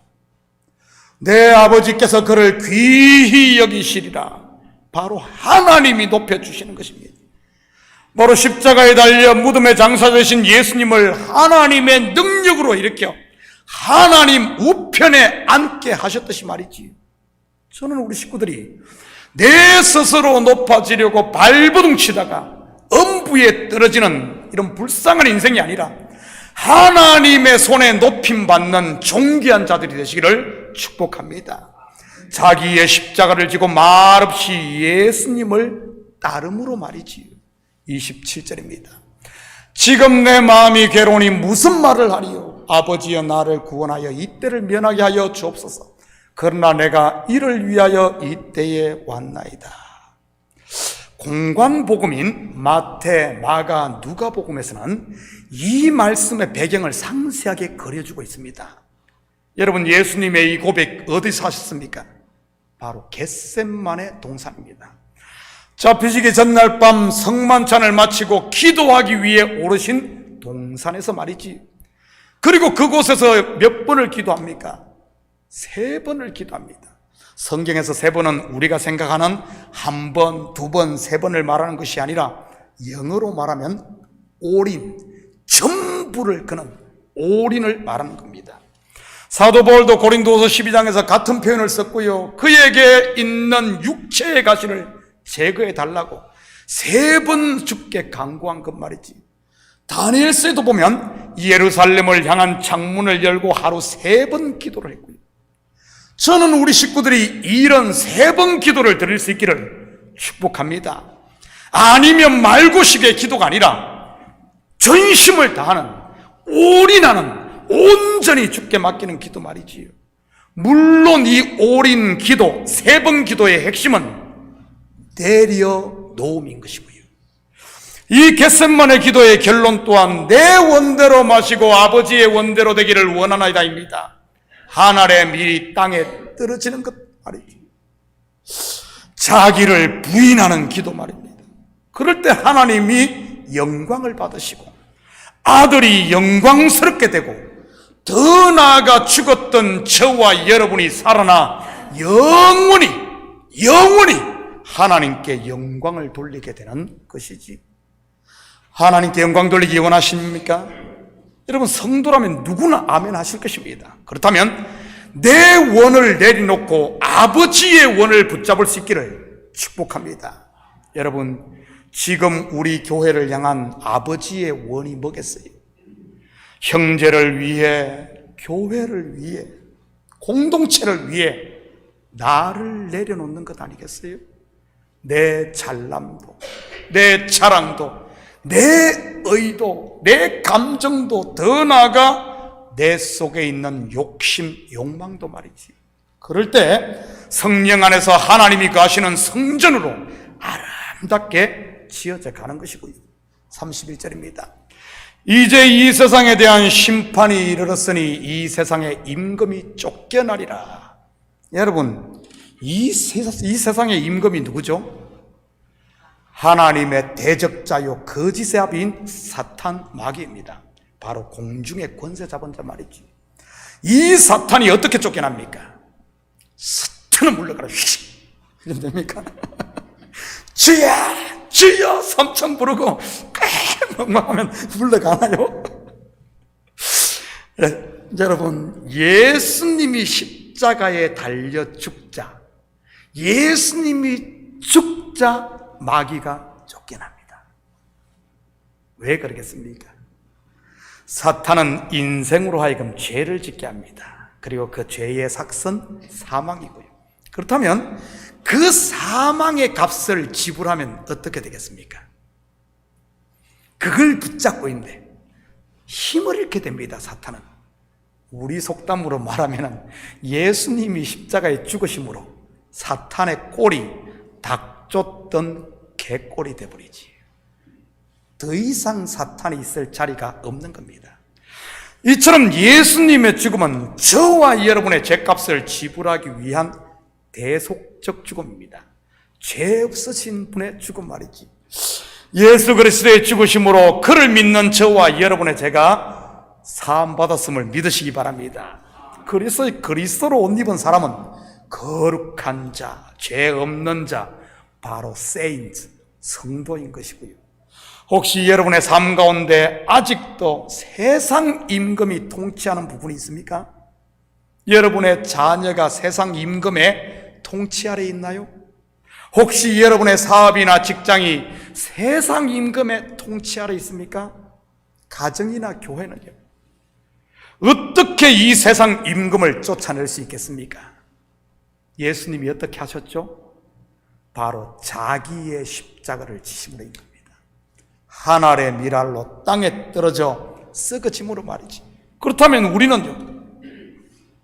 내 아버지께서 그를 귀히 여기시리라. 바로 하나님이 높여주시는 것입니다. 바로 십자가에 달려 무덤에 장사되신 예수님을 하나님의 능력으로 일으켜 하나님 우편에 앉게 하셨듯이 말이지. 저는 우리 식구들이 내 스스로 높아지려고 발버둥 치다가 엄부에 떨어지는 이런 불쌍한 인생이 아니라 하나님의 손에 높임받는 존귀한 자들이 되시기를 축복합니다. 자기의 십자가를 지고 말없이 예수님을 따름으로 말이지요. 27절입니다. 지금 내 마음이 괴로우니 무슨 말을 하리요? 아버지여, 나를 구원하여 이때를 면하게 하여 주옵소서. 그러나 내가 이를 위하여 이때에 왔나이다. 공관복음인 마태, 마가, 누가복음에서는 이 말씀의 배경을 상세하게 그려주고 있습니다. 여러분, 예수님의 이 고백 어디서 하셨습니까? 바로 겟셋마네 동산입니다. 잡히시기 전날 밤 성만찬을 마치고 기도하기 위해 오르신 동산에서 말이지. 그리고 그곳에서 몇 번을 기도합니까? 3번을 기도합니다. 성경에서 3번은 우리가 생각하는 1번, 2번, 3번을 말하는 것이 아니라 영어로 말하면 올인, 전부를 그는 올인을 말하는 겁니다. 사도 바울도 고린도서 12장에서 같은 표현을 썼고요, 그에게 있는 육체의 가시를 제거해 달라고 3번 죽게 강구한 것 말이지. 다니엘서에도 보면 예루살렘을 향한 창문을 열고 하루 3번 기도를 했고요. 저는 우리 식구들이 이런 3번 기도를 드릴 수 있기를 축복합니다. 아니면 말고식의 기도가 아니라 전심을 다하는, 올인하는, 온전히 주께 맡기는 기도 말이지요. 물론 이 올인 기도, 3번 기도의 핵심은 내려놓음인 것이고요. 이 겟셋마네 기도의 결론 또한 내 원대로 마시고 아버지의 원대로 되기를 원하나이다입니다. 한 알의 밀이 땅에 떨어지는 것 말이죠. 자기를 부인하는 기도 말입니다. 그럴 때 하나님이 영광을 받으시고 아들이 영광스럽게 되고 더 나아가 죽었던 저와 여러분이 살아나 영원히 하나님께 영광을 돌리게 되는 것이지. 하나님께 영광 돌리기 원하십니까? 여러분, 성도라면 누구나 아멘 하실 것입니다. 그렇다면 내 원을 내려놓고 아버지의 원을 붙잡을 수 있기를 축복합니다. 여러분, 지금 우리 교회를 향한 아버지의 원이 뭐겠어요? 형제를 위해, 교회를 위해, 공동체를 위해 나를 내려놓는 것 아니겠어요? 내 잘남도, 내 자랑도, 내 의도, 내 감정도, 더 나아가 내 속에 있는 욕심, 욕망도 말이지. 그럴 때 성령 안에서 하나님이 거하시는 성전으로 아름답게 지어져 가는 것이고요. 31절입니다. 이제 이 세상에 대한 심판이 이르렀으니 이 세상의 임금이 쫓겨나리라. 여러분, 이 세상의 임금이 누구죠? 하나님의 대적자요 거짓의 아비인 사탄, 마귀입니다. 바로 공중의 권세 잡은 자 말이지. 이 사탄이 어떻게 쫓겨납니까? 스트는 물러가라. 휙! 이러면 됩니까? 주여! 주여! 삼천 부르고 막 물러가나요? 여러분, 예수님이 십자가에 달려 죽자, 예수님이 죽자 마귀가 쫓겨납니다. 왜 그러겠습니까? 사탄은 인생으로 하여금 죄를 짓게 합니다. 그리고 그 죄의 삭선 사망이고요. 그렇다면 그 사망의 값을 지불하면 어떻게 되겠습니까? 그걸 붙잡고 있는데 힘을 잃게 됩니다. 사탄은 우리 속담으로 말하면 예수님이 십자가에 죽으심으로 사탄의 꼴이 닭 쫓던 개꼴이 되어버리지. 더 이상 사탄이 있을 자리가 없는 겁니다. 이처럼 예수님의 죽음은 저와 여러분의 죄값을 지불하기 위한 대속적 죽음입니다. 죄 없으신 분의 죽음 말이지. 예수 그리스도의 죽으심으로 그를 믿는 저와 여러분의 죄가 사함받았음을 믿으시기 바랍니다. 그리스도로 옷 입은 사람은 거룩한 자, 죄 없는 자, 바로 세인트, 성도인 것이고요. 혹시 여러분의 삶 가운데 아직도 세상 임금이 통치하는 부분이 있습니까? 여러분의 자녀가 세상 임금의 통치 아래 있나요? 혹시 여러분의 사업이나 직장이 세상 임금의 통치 아래 있습니까? 가정이나 교회는요? 어떻게 이 세상 임금을 쫓아낼 수 있겠습니까? 예수님이 어떻게 하셨죠? 바로 자기의 십자가를 지심으로 인 겁니다. 한 알의 밀알로 땅에 떨어져 썩어짐으로 말이지. 그렇다면 우리는요,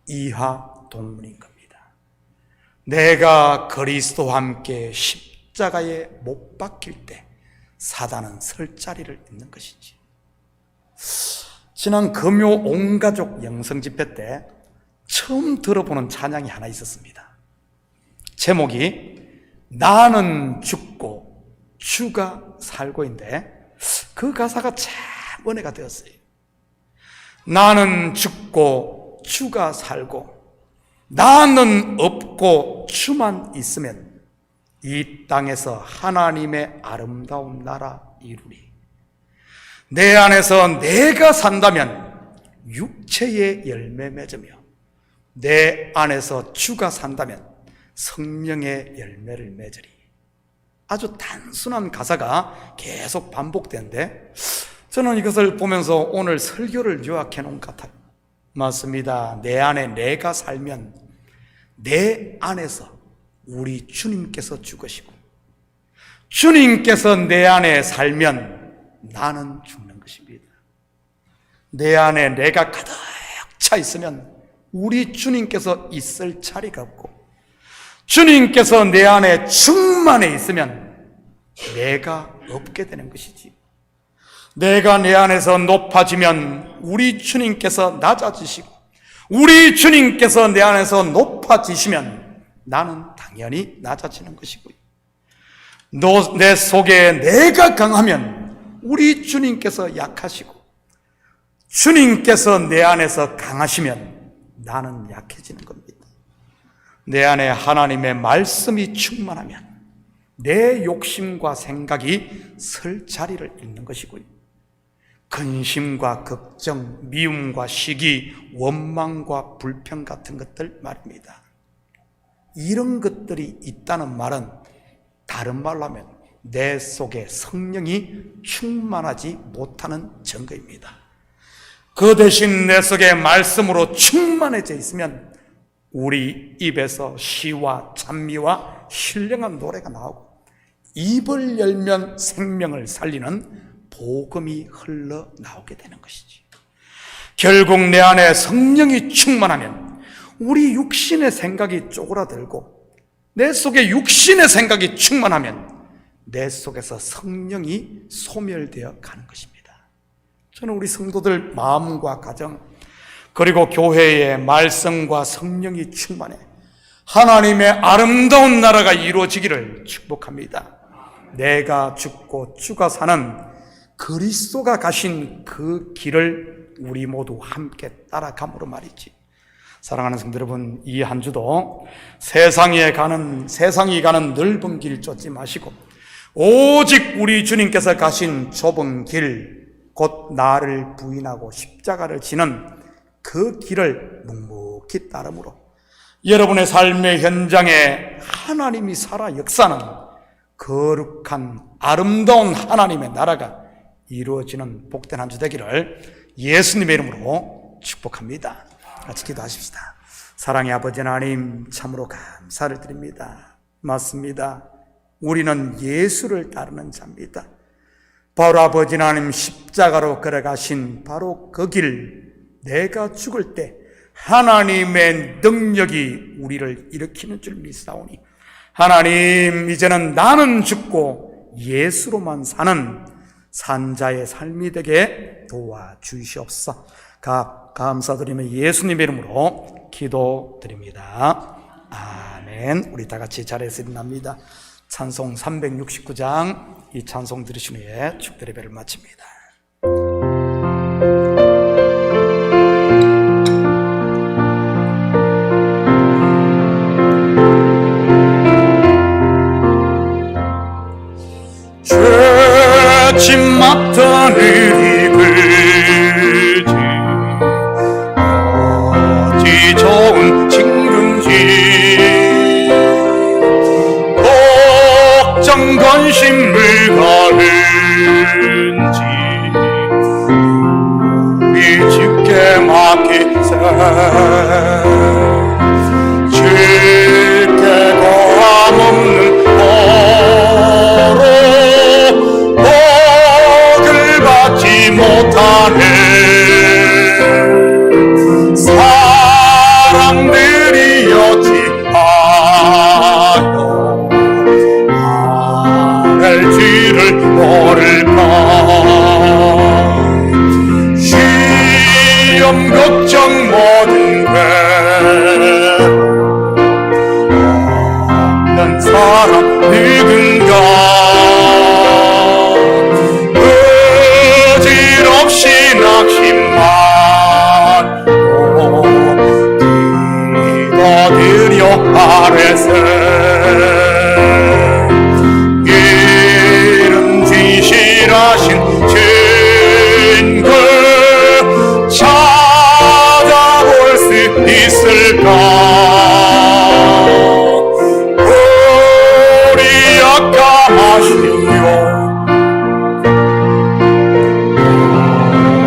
이하 동문인 겁니다. 내가 그리스도와 함께 십자가에 못 박힐 때 사단은 설 자리를 있는 것이지. 지난 금요 온가족 영성집회 때 처음 들어보는 찬양이 하나 있었습니다. 제목이 나는 죽고 주가 살고인데 그 가사가 참 은혜가 되었어요. 나는 죽고 주가 살고 나는 없고 주만 있으면 이 땅에서 하나님의 아름다운 나라 이루리. 내 안에서 내가 산다면 육체의 열매 맺으며 내 안에서 주가 산다면 성령의 열매를 맺으리. 아주 단순한 가사가 계속 반복되는데 저는 이것을 보면서 오늘 설교를 요약해 놓은 것 같아요. 맞습니다. 내 안에 내가 살면 내 안에서 우리 주님께서 죽으시고 주님께서 내 안에 살면 나는 죽는 것입니다. 내 안에 내가 가득 차 있으면 우리 주님께서 있을 자리가 없고 주님께서 내 안에 충만해 있으면 내가 없게 되는 것이지. 내가 내 안에서 높아지면 우리 주님께서 낮아지시고 우리 주님께서 내 안에서 높아지시면 나는 당연히 낮아지는 것이고요. 내 속에 내가 강하면 우리 주님께서 약하시고 주님께서 내 안에서 강하시면 나는 약해지는 겁니다. 내 안에 하나님의 말씀이 충만하면 내 욕심과 생각이 설 자리를 잃는 것이고요. 근심과 걱정, 미움과 시기, 원망과 불평 같은 것들 말입니다. 이런 것들이 있다는 말은 다른 말로 하면 내 속에 성령이 충만하지 못하는 증거입니다. 그 대신 내 속에 말씀으로 충만해져 있으면 우리 입에서 시와 찬미와 신령한 노래가 나오고 입을 열면 생명을 살리는 복음이 흘러나오게 되는 것이지. 결국 내 안에 성령이 충만하면 우리 육신의 생각이 쪼그라들고 내 속에 육신의 생각이 충만하면 내 속에서 성령이 소멸되어 가는 것입니다. 저는 우리 성도들 마음과 가정 그리고 교회의 말씀과 성령이 충만해 하나님의 아름다운 나라가 이루어지기를 축복합니다. 내가 죽고 주가 사는 그리스도가 가신 그 길을 우리 모두 함께 따라감으로 말이지. 사랑하는 성도 여러분, 이 한 주도 세상이 가는 넓은 길 쫓지 마시고 오직 우리 주님께서 가신 좁은 길, 곧 나를 부인하고 십자가를 지는 그 길을 묵묵히 따름으로 여러분의 삶의 현장에 하나님이 살아 역사하는 거룩한 아름다운 하나님의 나라가 이루어지는 복된 한 주 되기를 예수님의 이름으로 축복합니다. 같이 기도하십시다. 사랑의 아버지 하나님, 참으로 감사를 드립니다. 맞습니다. 우리는 예수를 따르는 자입니다. 바로 아버지 하나님 십자가로 걸어가신 바로 그 길, 내가 죽을 때 하나님의 능력이 우리를 일으키는 줄 믿사오니 하나님, 이제는 나는 죽고 예수로만 사는 산자의 삶이 되게 도와주시옵소서. 감사드리며 예수님의 이름으로 기도드립니다. 아멘. 우리 다 같이 자리에서 일어납니다. 찬송 369장, 이 찬송 들으신 후에 축도 예배를 마칩니다. 죄짐 맡던 일이 그지 어찌 좋은 친구인지 걱정 관심을 가는지 우리 주께 맡기세 주께 고함 없는 복을 받지 못하는 사람들이 어찌하여 알지를 모를까. 시험 걱정 모든 난 사람 누군가 어질없이 낙심만 기도드려 아래세 이름 진실하신 증거 찾아볼 수 있을까.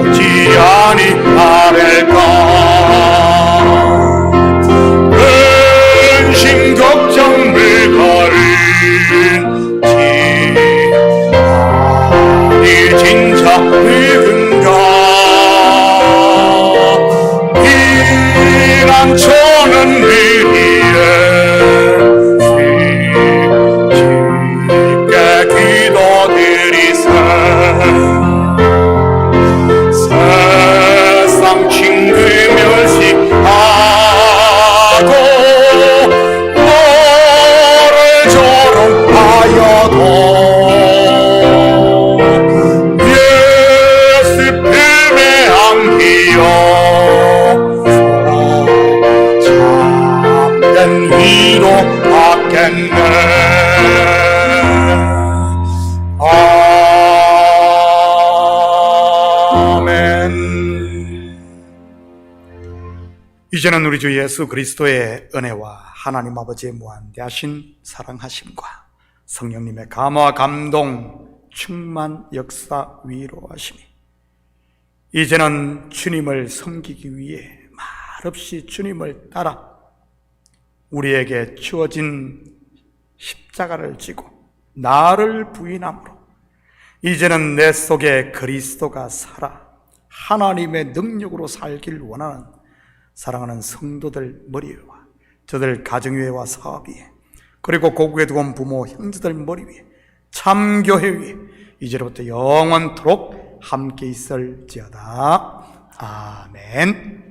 어찌하니 아랠까. 근심 걱정을 가른지 아니 진짜 누군가 피난처는 위에 기도드리세 세상 친구 멸시하고 너를 조롱하여도 예수 품에 안기어 참된 위로 받겠네. 이제는 우리 주 예수 그리스도의 은혜와 하나님 아버지의 무한대하신 사랑하심과 성령님의 감화 감동 충만 역사 위로하심이 이제는 주님을 섬기기 위해 말없이 주님을 따라 우리에게 주어진 십자가를 지고 나를 부인함으로 이제는 내 속에 그리스도가 살아 하나님의 능력으로 살길 원하는 사랑하는 성도들 머리 위와 저들 가정 위에와 사업 위에 그리고 고국에 두고 온 부모 형제들 머리 위에 참교회 위에 이제로부터 영원토록 함께 있을지어다. 아멘.